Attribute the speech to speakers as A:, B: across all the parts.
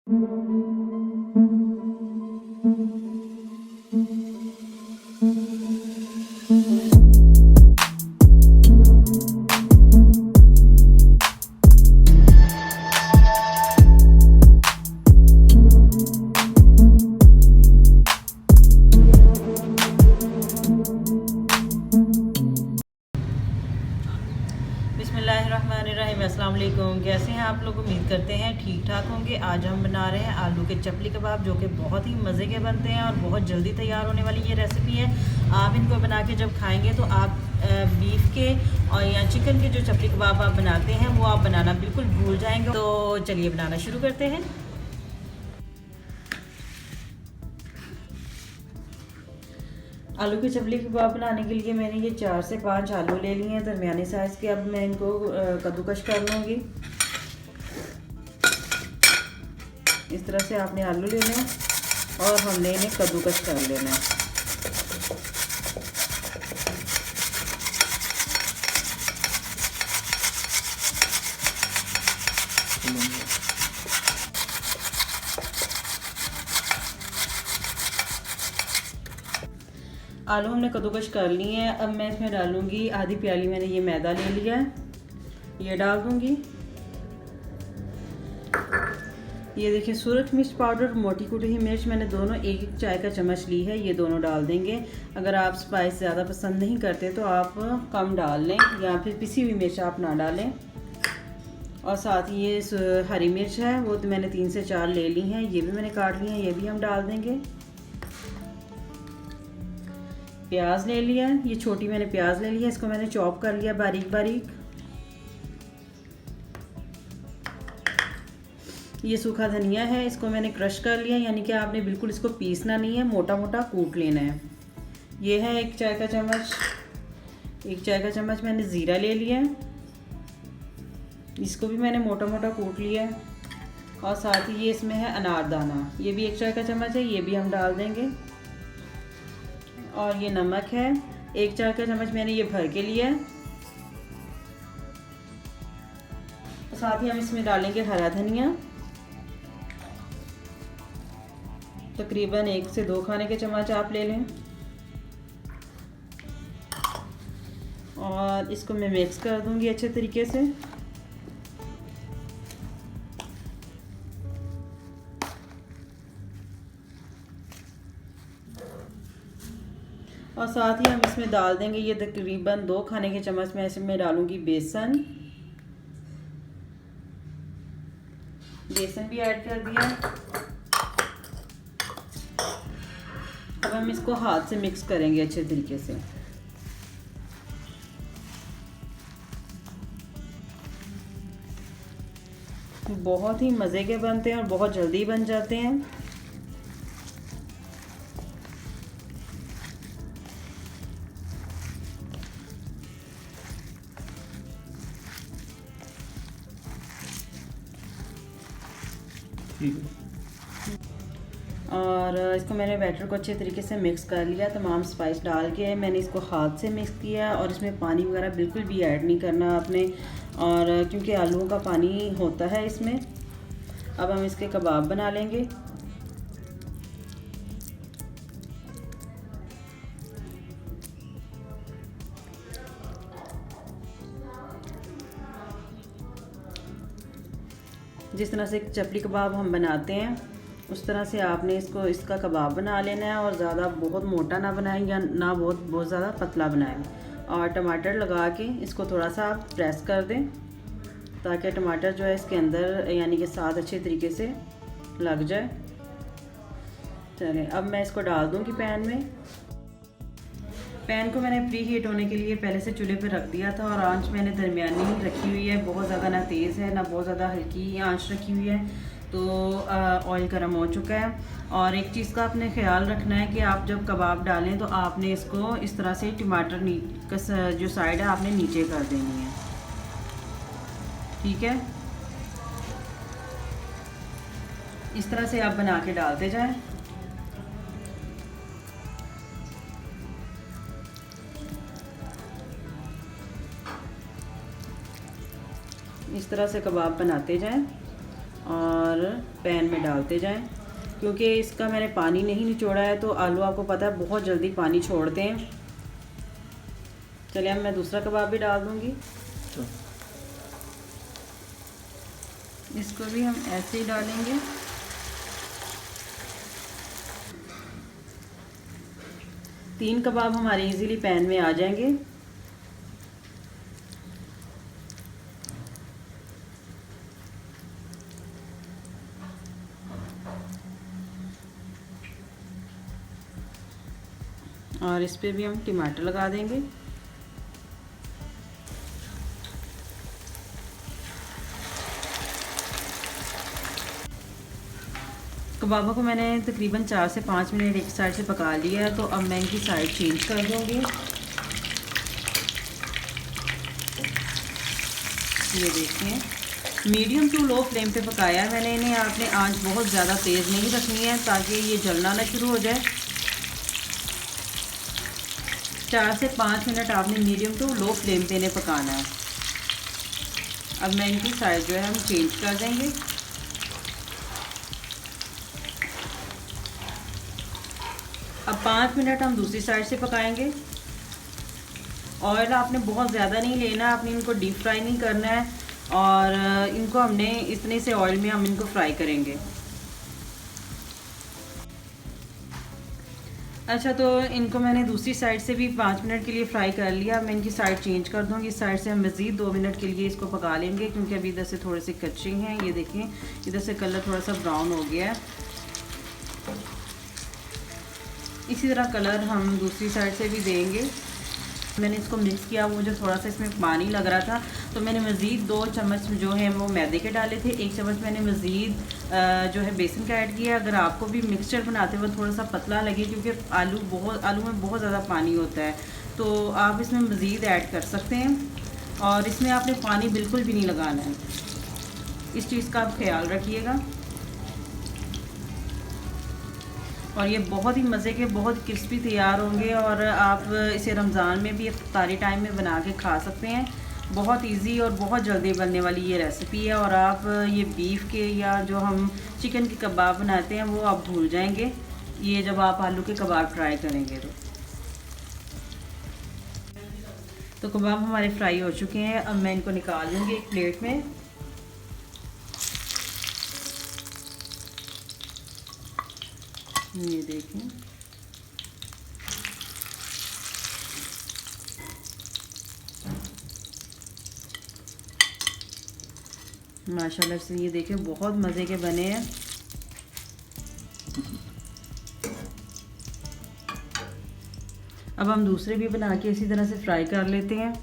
A: बिस्मिल्लाहिर्रहमानिर्रहीम। अस्सलाम वालेकुम। कैसे हैं आप लोग? उम्मीद करते हैं ठीक ठाक होंगे। आज हम बना रहे हैं आलू के चपली कबाब, जो कि बहुत ही मज़े के बनते हैं और बहुत जल्दी तैयार होने वाली ये रेसिपी है। आप इनको बना के जब खाएंगे तो आप बीफ के और या चिकन के जो चपली कबाब आप बनाते हैं वो आप बनाना बिल्कुल भूल जाएंगे। तो चलिए बनाना शुरू करते हैं। आलू की चपली कबाब बनाने के लिए मैंने ये 4 से 5 आलू ले लिए हैं दरमियाने साइज़ के। अब मैं इनको कद्दूकश कर लूँगी। इस तरह से आपने आलू लेने हैं और हमने इन्हें कद्दूकश कर लेना है। आलू हमने कद्दूकश कर लिए हैं। अब मैं इसमें डालूंगी आधी प्याली, मैंने ये मैदा ले लिया है, ये डाल दूंगी। ये देखिए सूरज मिर्च पाउडर, मोटी कुटी हुई मिर्च, मैंने दोनों एक एक चाय का चम्मच ली है, ये दोनों डाल देंगे। अगर आप स्पाइस ज़्यादा पसंद नहीं करते तो आप कम डाल लें या फिर पिसी हुई मिर्च आप ना डालें। और साथ ही ये हरी मिर्च है, वो तो मैंने 3 से 4 ले ली हैं, ये भी मैंने काट ली हैं, ये भी हम डाल देंगे। प्याज ले लिया, ये छोटी मैंने प्याज ले लिया, इसको मैंने चॉप कर लिया बारीक बारीक। ये सूखा धनिया है, इसको मैंने क्रश कर लिया, यानी कि आपने बिल्कुल इसको पीसना नहीं है, मोटा मोटा कूट लेना है। ये है 1 चाय का चम्मच, 1 चाय का चम्मच मैंने ज़ीरा ले लिया, इसको भी मैंने मोटा मोटा कूट लिया है। और साथ ही ये इसमें है अनारदाना, ये भी 1 चाय का चम्मच है, ये भी हम डाल देंगे। और ये नमक है, 1 चाय का चम्मच मैंने ये भर के लिया है। साथ ही हम इसमें डालेंगे हरा धनिया, तकरीबन 1 से 2 खाने के चम्मच आप ले लें। और इसको मैं मिक्स कर दूंगी अच्छे तरीके से। और साथ ही हम इसमें डाल देंगे ये तकरीबन 2 खाने के चम्मच मैं इसमें डालूंगी बेसन। बेसन भी ऐड कर दिया। अब हम इसको हाथ से मिक्स करेंगे अच्छे तरीके से। बहुत ही मज़े के बनते हैं और बहुत जल्दी बन जाते हैं। और इसको मैंने बैटर को अच्छे तरीके से मिक्स कर लिया, तमाम स्पाइस डाल के मैंने इसको हाथ से मिक्स किया। और इसमें पानी वगैरह बिल्कुल भी ऐड नहीं करना आपने, और क्योंकि आलूओं का पानी होता है इसमें। अब हम इसके कबाब बना लेंगे। जिस तरह से चपली कबाब हम बनाते हैं उस तरह से आपने इसका कबाब बना लेना है। और ज़्यादा बहुत मोटा ना बनाएं या ना बहुत ज़्यादा पतला बनाएं। और टमाटर लगा के इसको थोड़ा सा आप प्रेस कर दें ताकि टमाटर जो है इसके अंदर यानी कि साथ अच्छे तरीके से लग जाए। चलें, अब मैं इसको डाल दूँगी पैन में। पैन को मैंने प्री हीट होने के लिए पहले से चूल्हे पर रख दिया था और आंच मैंने दरमियानी ही रखी हुई है, बहुत ज़्यादा ना तेज़ है ना बहुत ज़्यादा हल्की आंच रखी हुई है। तो ऑयल गर्म हो चुका है। और एक चीज़ का आपने ख्याल रखना है कि आप जब कबाब डालें तो आपने इसको इस तरह से टमाटर का जो साइड है आपने नीचे कर देनी है, ठीक है। इस तरह से आप बना के डालते जाएं। इस तरह से कबाब बनाते जाएं। और पैन में डालते जाएं, क्योंकि इसका मैंने पानी नहीं निचोड़ा है, तो आलू आपको पता है बहुत जल्दी पानी छोड़ते हैं। चलिए अब मैं दूसरा कबाब भी डाल दूँगी। इसको भी हम ऐसे ही डालेंगे। तीन कबाब हमारे इजीली पैन में आ जाएंगे। और इस पे भी हम टमाटर लगा देंगे। कबाबों को मैंने तकरीबन 4 से 5 मिनट एक साइड से पका लिया है, तो अब मैं इनकी साइड चेंज कर दूँगी। ये देखिए मीडियम टू लो फ्लेम पे पकाया है मैंने इन्हें। आपने आंच बहुत ज़्यादा तेज़ नहीं रखनी है ताकि ये जलना ना शुरू हो जाए। 4 से 5 मिनट आपने मीडियम टू लो फ्लेम पे इन्हें पकाना है। अब मैं इनकी साइड जो है हम चेंज कर देंगे। अब 5 मिनट हम दूसरी साइड से पकाएंगे। ऑयल आपने बहुत ज़्यादा नहीं लेना, आपने इनको डीप फ्राई नहीं करना है, और इनको हमने इतने से ऑयल में हम इनको फ्राई करेंगे। अच्छा, तो इनको मैंने दूसरी साइड से भी 5 मिनट के लिए फ्राई कर लिया। मैं इनकी साइड चेंज कर दूँगी। इस साइड से हम मज़ीद 2 मिनट के लिए इसको पका लेंगे, क्योंकि अभी इधर से थोड़े से कच्चे हैं। ये देखें इधर से कलर थोड़ा सा ब्राउन हो गया है। इसी तरह कलर हम दूसरी साइड से भी देंगे। मैंने इसको मिक्स किया, मुझे थोड़ा सा इसमें पानी लग रहा था, तो मैंने मज़ीद 2 चम्मच जो है वो मैदे के डाले थे। 1 चम्मच मैंने मज़ीद जो है बेसन का ऐड किया। अगर आपको भी मिक्सचर बनाते हुए थोड़ा सा पतला लगे, क्योंकि आलू में बहुत ज़्यादा पानी होता है, तो आप इसमें मज़ीद ऐड कर सकते हैं। और इसमें आपने पानी बिल्कुल भी नहीं लगाना है, इस चीज़ का आप ख्याल रखिएगा। और ये बहुत ही मज़े के, बहुत क्रिस्पी तैयार होंगे, और आप इसे रमज़ान में भी इफ्तारी टाइम में बना के खा सकते हैं। बहुत इजी और बहुत जल्दी बनने वाली ये रेसिपी है। और आप ये बीफ के या जो हम चिकन के कबाब बनाते हैं वो आप भूल जाएंगे ये जब आप आलू के कबाब ट्राई करेंगे। तो कबाब हमारे फ्राई हो चुके हैं। अब मैं इनको निकाल लूँगी एक प्लेट में। ये देखें माशाल्लाह से, ये देखें बहुत मज़े के बने हैं। अब हम दूसरे भी बना के इसी तरह से फ्राई कर लेते हैं।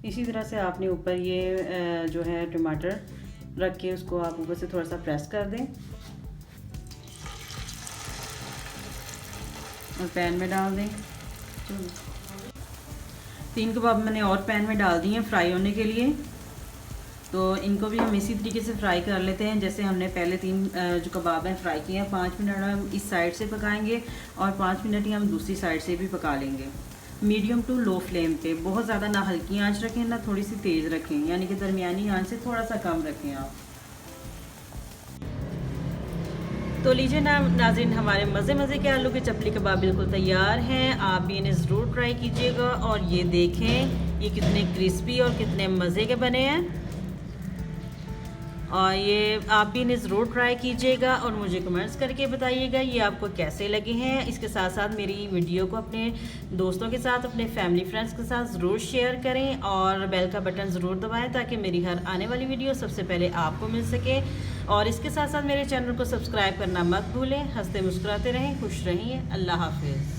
A: इसी तरह से आपने ऊपर ये जो है टमाटर रख के उसको आप ऊपर से थोड़ा सा प्रेस कर दें और पैन में डाल दें। 3 कबाब मैंने और पैन में डाल दिए हैं फ्राई होने के लिए। तो इनको भी हम इसी तरीके से फ्राई कर लेते हैं जैसे हमने पहले 3 जो कबाब हैं फ्राई किए हैं। 5 मिनट हम इस साइड से पकाएंगे और 5 मिनट ही हम दूसरी साइड से भी पका लेंगे, मीडियम टू लो फ्लेम पे। बहुत ज़्यादा ना हल्की आंच रखें ना थोड़ी सी तेज़ रखें, यानी कि दरमियानी आंच से थोड़ा सा कम रखें आप। तो लीजिए ना नाज़रीन, हमारे मज़े के आलू के चपली कबाब बिल्कुल तैयार हैं। आप भी इन्हें ज़रूर ट्राई कीजिएगा। और ये देखें ये कितने क्रिस्पी और कितने मज़े के बने हैं। और ये आप भी इन्हें ज़रूर ट्राई कीजिएगा और मुझे कमेंट्स करके बताइएगा ये आपको कैसे लगे हैं। इसके साथ साथ मेरी वीडियो को अपने दोस्तों के साथ, अपने फैमिली फ्रेंड्स के साथ ज़रूर शेयर करें और बेल का बटन ज़रूर दबाएं ताकि मेरी हर आने वाली वीडियो सबसे पहले आपको मिल सके। और इसके साथ साथ मेरे चैनल को सब्सक्राइब करना मत भूलें। हंसते मुस्कुराते रहें, खुश रहिए। अल्लाह हाफिज़।